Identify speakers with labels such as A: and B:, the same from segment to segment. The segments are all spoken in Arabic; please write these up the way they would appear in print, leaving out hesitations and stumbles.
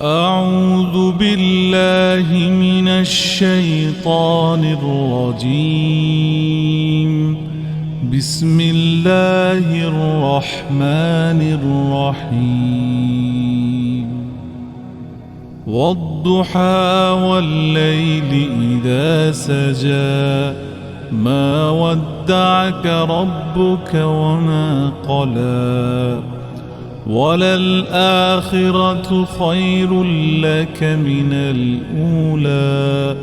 A: أعوذ بالله من الشيطان الرجيم. بسم الله الرحمن الرحيم. والضحى والليل إذا سجى ما ودعك ربك وما قلى وللآخرة خير لك من الأولى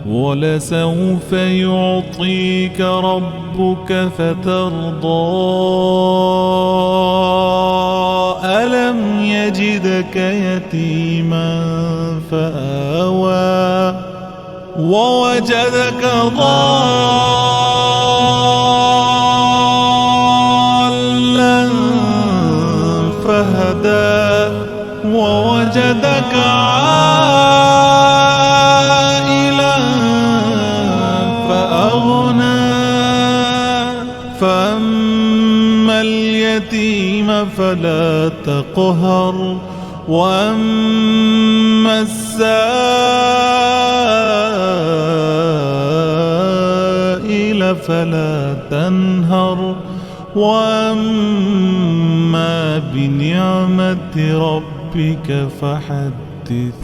A: ولسوف يعطيك ربك فترضى ألم يجدك يتيما فآوى ووجدك ضالا فهدى ووجدك عائلا فأغنى فأما اليتيم فلا تقهر وأما السائل فلا تنهر وأما بنعمة ربك فحدث.